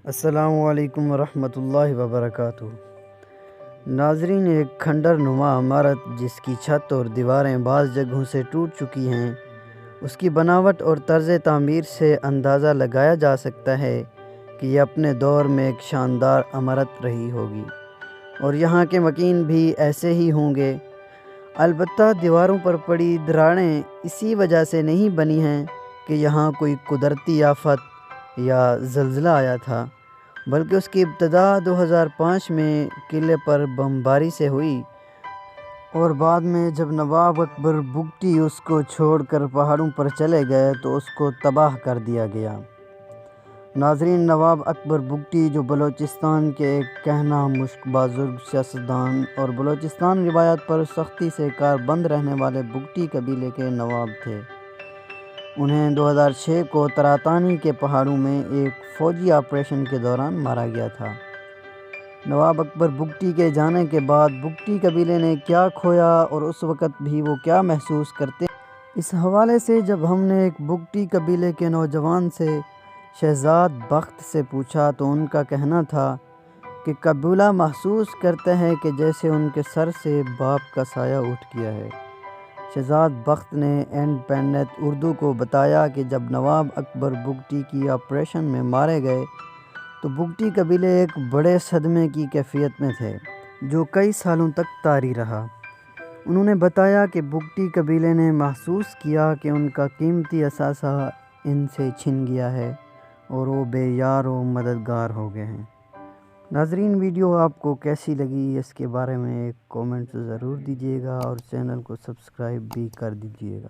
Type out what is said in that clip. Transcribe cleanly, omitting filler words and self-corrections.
السلام علیکم ورحمۃ اللہ وبرکاتہ۔ ناظرین، ایک کھنڈر نما عمارت جس کی چھت اور دیواریں بعض جگہوں سے ٹوٹ چکی ہیں، اس کی بناوٹ اور طرز تعمیر سے اندازہ لگایا جا سکتا ہے کہ یہ اپنے دور میں ایک شاندار عمارت رہی ہوگی اور یہاں کے مکین بھی ایسے ہی ہوں گے۔ البتہ دیواروں پر پڑی دراڑیں اسی وجہ سے نہیں بنی ہیں کہ یہاں کوئی قدرتی آفت یا زلزلہ آیا تھا، بلکہ اس کی ابتدا 2005 میں قلعے پر بمباری سے ہوئی اور بعد میں جب نواب اکبر بگٹی اس کو چھوڑ کر پہاڑوں پر چلے گئے تو اس کو تباہ کر دیا گیا۔ ناظرین، نواب اکبر بگٹی جو بلوچستان کے ایک کہنا مشک بزرگ سیاستدان اور بلوچستان روایات پر سختی سے کاربند رہنے والے بگٹی قبیلے کے نواب تھے۔ انہیں 2006 کو تراتانی کے پہاڑوں میں ایک فوجی آپریشن کے دوران مارا گیا تھا۔ نواب اکبر بگٹی کے جانے کے بعد بگٹی قبیلے نے کیا کھویا اور اس وقت بھی وہ کیا محسوس کرتے ہیں، اس حوالے سے جب ہم نے ایک بگٹی قبیلے کے نوجوان سے شہزاد بخت سے پوچھا تو ان کا کہنا تھا کہ قبیلہ محسوس کرتا ہے کہ جیسے ان کے سر سے باپ کا سایہ اٹھ گیا ہے۔ شہزاد بخت نے انڈیپینڈنٹ اردو کو بتایا کہ جب نواب اکبر بگٹی کی آپریشن میں مارے گئے تو بگٹی قبیلے ایک بڑے صدمے کی کیفیت میں تھے جو کئی سالوں تک طاری رہا۔ انہوں نے بتایا کہ بگٹی قبیلے نے محسوس کیا کہ ان کا قیمتی اثاثہ ان سے چھن گیا ہے اور وہ بے یار و مددگار ہو گئے ہیں۔ ناظرین، ویڈیو آپ کو کیسی لگی اس کے بارے میں ایک کومنٹ ضرور دیجیے گا اور چینل کو سبسکرائب بھی کر دیجیے گا۔